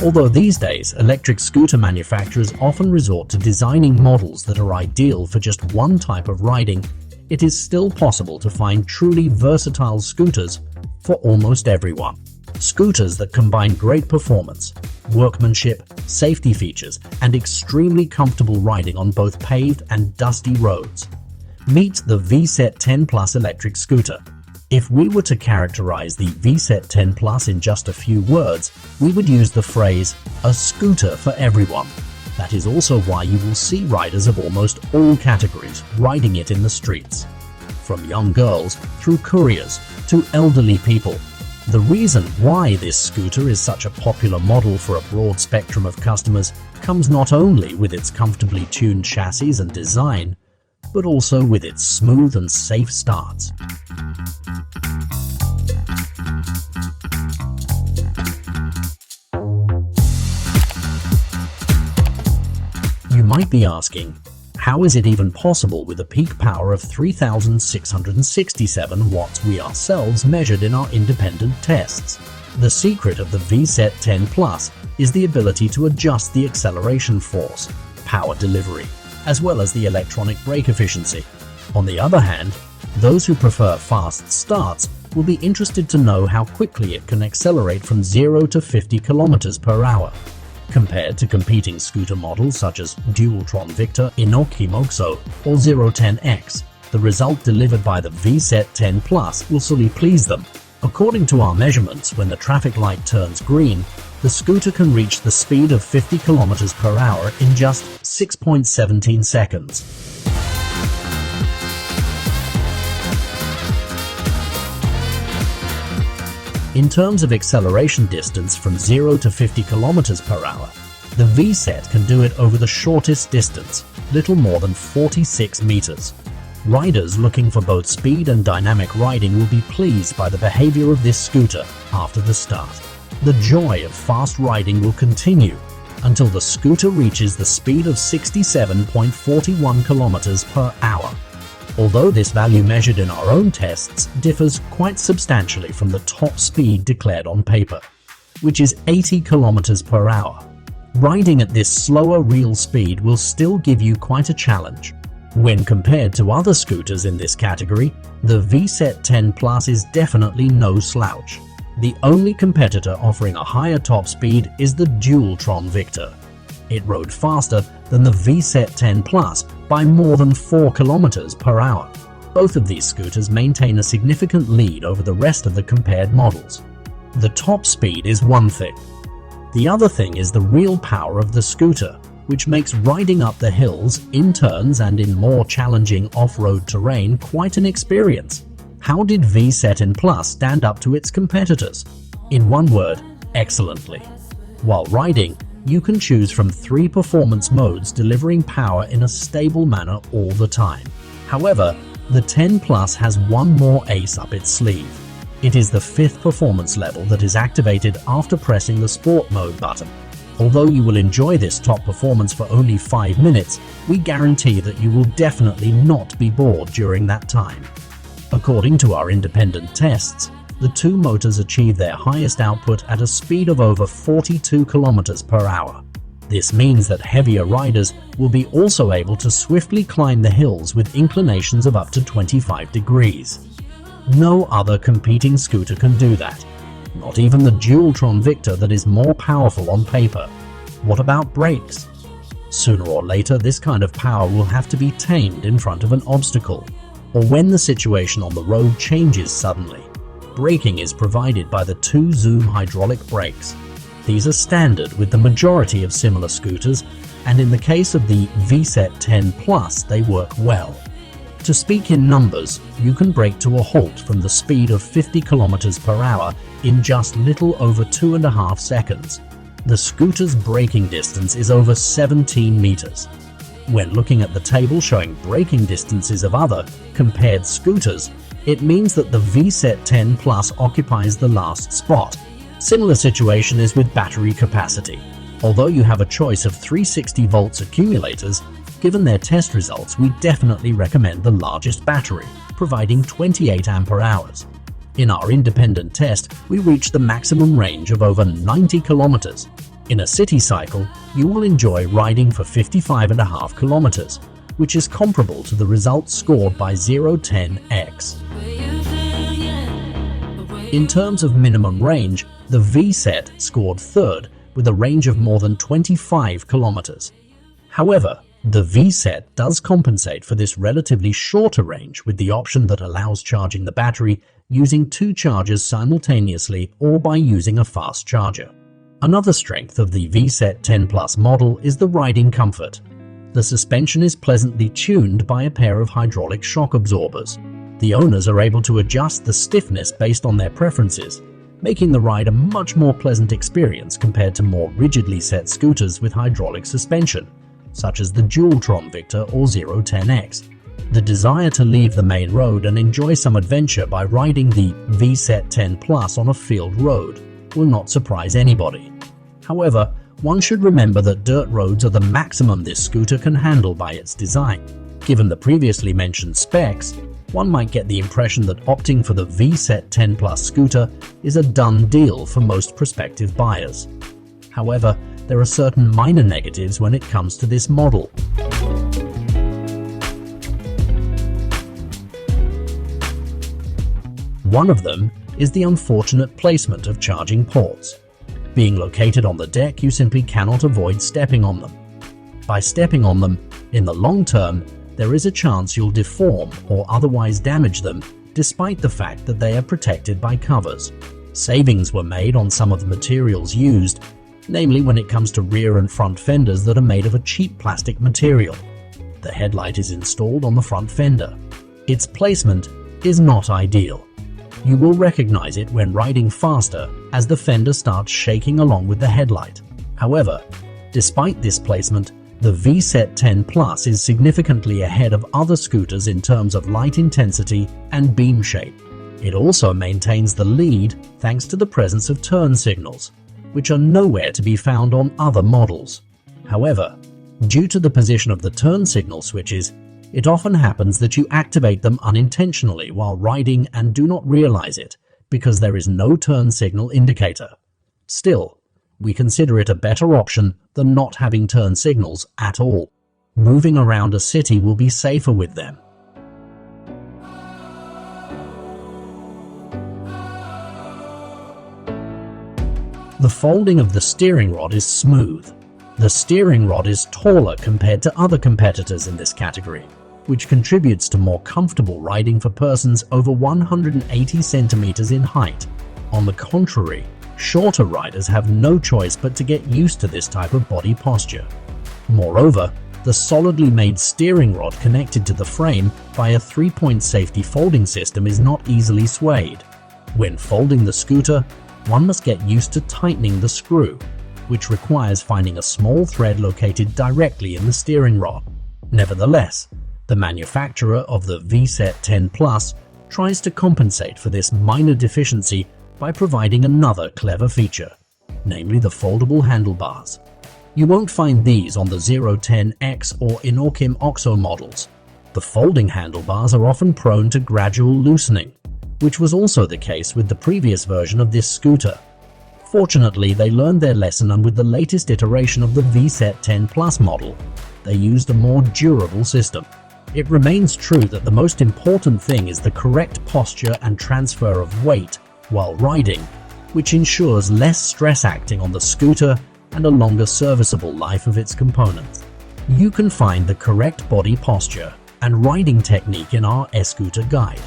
Although these days, electric scooter manufacturers often resort to designing models that are ideal for just one type of riding, it is still possible to find truly versatile scooters for almost everyone. Scooters that combine great performance, workmanship, safety features, and extremely comfortable riding on both paved and dusty roads. Meet the Vsett 10 Plus electric scooter. If we were to characterize the Vsett 10 Plus in just a few words, we would use the phrase, a scooter for everyone. That is also why you will see riders of almost all categories riding it in the streets. From young girls through couriers to elderly people. The reason why this scooter is such a popular model for a broad spectrum of customers comes not only with its comfortably tuned chassis and design, but also with its smooth and safe starts. You might be asking, how is it even possible with a peak power of 3,667 watts we ourselves measured in our independent tests? The secret of the Vsett 10 Plus is the ability to adjust the acceleration force, power delivery, as well as the electronic brake efficiency. On the other hand, those who prefer fast starts will be interested to know how quickly it can accelerate from 0 to 50 km per hour. Compared to competing scooter models such as Dualtron Victor, Inoki Moxo, or 010X, the result delivered by the Vsett 10 Plus will surely please them. According to our measurements, when the traffic light turns green, the scooter can reach the speed of 50 km per hour in just 6.17 seconds. In terms of acceleration distance from 0 to 50 km per hour, the Vsett can do it over the shortest distance, little more than 46 meters. Riders looking for both speed and dynamic riding will be pleased by the behavior of this scooter after the start. The joy of fast riding will continue until the scooter reaches the speed of 67.41 km per hour. Although this value measured in our own tests differs quite substantially from the top speed declared on paper, which is 80 km per hour. Riding at this slower real speed will still give you quite a challenge. When compared to other scooters in this category, the Vsett 10 Plus is definitely no slouch. The only competitor offering a higher top speed is the Dualtron Victor. It rode faster than the Vsett 10 Plus by more than 4 km per hour. Both of these scooters maintain a significant lead over the rest of the compared models. The top speed is one thing. The other thing is the real power of the scooter, which makes riding up the hills, in turns and in more challenging off-road terrain quite an experience. How did Vsett 10 Plus stand up to its competitors? In one word, excellently. While riding, you can choose from 3 performance modes delivering power in a stable manner all the time. However, the 10 Plus has one more ace up its sleeve. It is the 5th performance level that is activated after pressing the Sport Mode button. Although you will enjoy this top performance for only 5 minutes, we guarantee that you will definitely not be bored during that time. According to our independent tests, the 2 motors achieve their highest output at a speed of over 42 km per hour. This means that heavier riders will be also able to swiftly climb the hills with inclinations of up to 25 degrees. No other competing scooter can do that. Not even the Dualtron Victor that is more powerful on paper. What about brakes? Sooner or later, this kind of power will have to be tamed in front of an obstacle, or when the situation on the road changes suddenly. Braking is provided by the 2 Zoom hydraulic brakes. These are standard with the majority of similar scooters, and in the case of the Vsett 10 Plus, they work well. To speak in numbers, you can brake to a halt from the speed of 50 km per hour in just little over 2.5 seconds. The scooter's braking distance is over 17 meters. When looking at the table showing braking distances of other compared scooters, it means that the Vsett 10 Plus occupies the last spot. Similar situation is with battery capacity. Although you have a choice of 360 volts accumulators, given their test results, we definitely recommend the largest battery, providing 28 ampere-hours. In our independent test, we reached the maximum range of over 90 kilometers. In a city cycle, you will enjoy riding for 55.5 kilometers, which is comparable to the results scored by 010X. In terms of minimum range, the Vsett scored third with a range of more than 25 kilometers. However, the Vsett does compensate for this relatively shorter range with the option that allows charging the battery using 2 chargers simultaneously or by using a fast charger. Another strength of the Vsett 10 Plus model is the riding comfort. The suspension is pleasantly tuned by a pair of hydraulic shock absorbers. The owners are able to adjust the stiffness based on their preferences, making the ride a much more pleasant experience compared to more rigidly set scooters with hydraulic suspension, such as the Dualtron Victor or 010X. The desire to leave the main road and enjoy some adventure by riding the Vsett 10 Plus on a field road will not surprise anybody. However, one should remember that dirt roads are the maximum this scooter can handle by its design. Given the previously mentioned specs, one might get the impression that opting for the Vsett 10 Plus scooter is a done deal for most prospective buyers. However, there are certain minor negatives when it comes to this model. One of them is the unfortunate placement of charging ports. Being located on the deck, you simply cannot avoid stepping on them. By stepping on them, in the long term, there is a chance you'll deform or otherwise damage them, despite the fact that they are protected by covers. Savings were made on some of the materials used, namely when it comes to rear and front fenders that are made of a cheap plastic material. The headlight is installed on the front fender. Its placement is not ideal. You will recognize it when riding faster as the fender starts shaking along with the headlight. However, despite this placement, the Vsett 10 Plus is significantly ahead of other scooters in terms of light intensity and beam shape. It also maintains the lead thanks to the presence of turn signals, which are nowhere to be found on other models. However, due to the position of the turn signal switches, it often happens that you activate them unintentionally while riding and do not realize it because there is no turn signal indicator. Still, we consider it a better option than not having turn signals at all. Moving around a city will be safer with them. The folding of the steering rod is smooth. The steering rod is taller compared to other competitors in this category, which contributes to more comfortable riding for persons over 180 centimeters in height. On the contrary, shorter riders have no choice but to get used to this type of body posture. Moreover, the solidly made steering rod connected to the frame by a 3-point safety folding system is not easily swayed. When folding the scooter, one must get used to tightening the screw, which requires finding a small thread located directly in the steering rod. Nevertheless, the manufacturer of the Vsett 10 Plus tries to compensate for this minor deficiency by providing another clever feature, namely the foldable handlebars. You won't find these on the 010X or Inorkim OXO models. The folding handlebars are often prone to gradual loosening, which was also the case with the previous version of this scooter. Fortunately, they learned their lesson, and with the latest iteration of the Vsett 10 Plus model, they used a more durable system. It remains true that the most important thing is the correct posture and transfer of weight while riding, which ensures less stress acting on the scooter and a longer serviceable life of its components. You can find the correct body posture and riding technique in our e-scooter guide.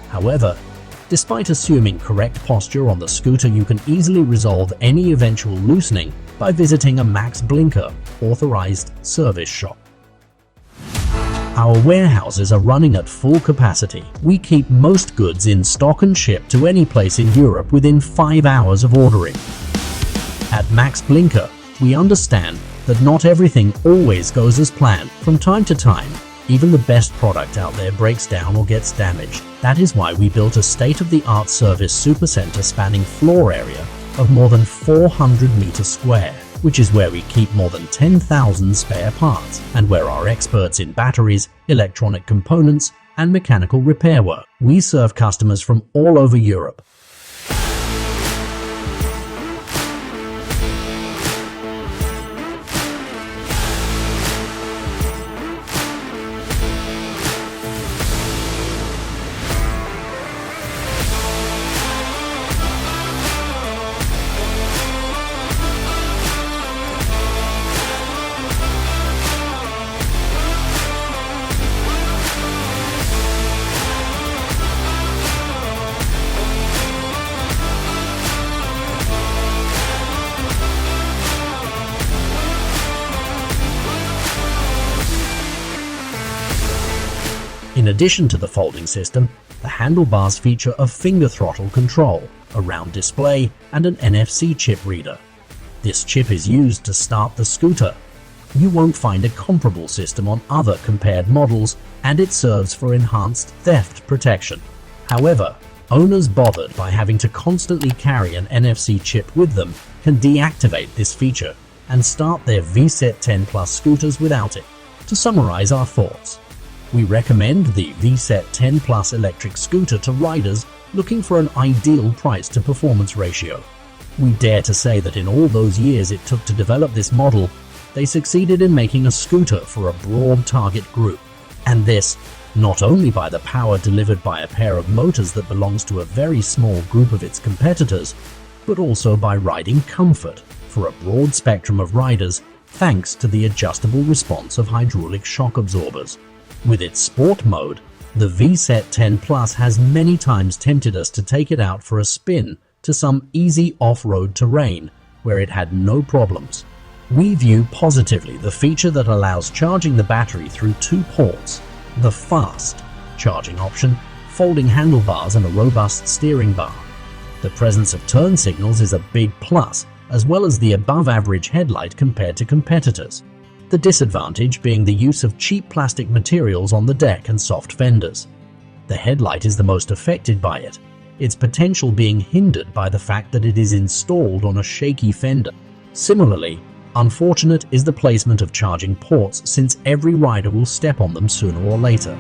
However, despite assuming correct posture on the scooter, you can easily resolve any eventual loosening by visiting a Max Blinker authorized service shop. Our warehouses are running at full capacity. We keep most goods in stock and ship to any place in Europe within 5 hours of ordering. At Max Blinker, we understand that not everything always goes as planned. From time to time, even the best product out there breaks down or gets damaged. That is why we built a state-of-the-art service supercenter spanning floor area of more than 400 meters square, which is where we keep more than 10,000 spare parts and where our experts in batteries, electronic components, and mechanical repair work. We serve customers from all over Europe. In addition to the folding system, the handlebars feature a finger throttle control, a round display, and an NFC chip reader. This chip is used to start the scooter. You won't find a comparable system on other compared models, and it serves for enhanced theft protection. However, owners bothered by having to constantly carry an NFC chip with them can deactivate this feature and start their Vsett 10 Plus scooters without it. To summarize our thoughts, we recommend the Vsett 10 Plus electric scooter to riders looking for an ideal price to performance ratio. We dare to say that in all those years it took to develop this model, they succeeded in making a scooter for a broad target group. And this, not only by the power delivered by a pair of motors that belongs to a very small group of its competitors, but also by riding comfort for a broad spectrum of riders thanks to the adjustable response of hydraulic shock absorbers. With its sport mode, the Vsett 10 Plus has many times tempted us to take it out for a spin to some easy off-road terrain where it had no problems. We view positively the feature that allows charging the battery through 2 ports, the fast charging option, folding handlebars, and a robust steering bar. The presence of turn signals is a big plus, as well as the above-average headlight compared to competitors. The disadvantage being the use of cheap plastic materials on the deck and soft fenders. The headlight is the most affected by it, its potential being hindered by the fact that it is installed on a shaky fender. Similarly, unfortunate is the placement of charging ports, since every rider will step on them sooner or later.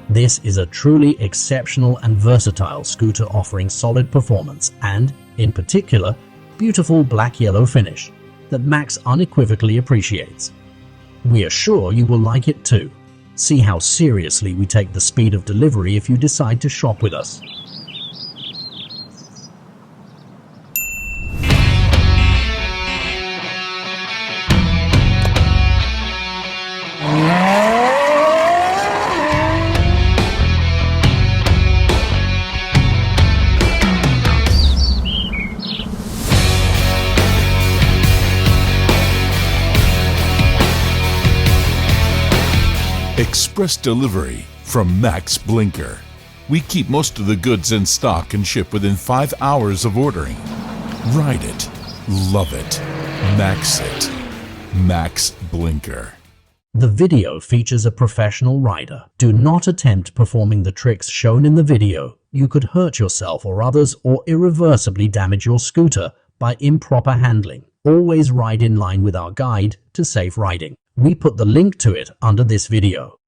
This is a truly exceptional and versatile scooter offering solid performance and, in particular, beautiful black-yellow finish that Max unequivocally appreciates. We are sure you will like it too. See how seriously we take the speed of delivery if you decide to shop with us. Express delivery from Max Blinker. We keep most of the goods in stock and ship within 5 hours of ordering. Ride it. Love it. Max it. Max Blinker. The video features a professional rider. Do not attempt performing the tricks shown in the video. You could hurt yourself or others or irreversibly damage your scooter by improper handling. Always ride in line with our guide to safe riding. We put the link to it under this video.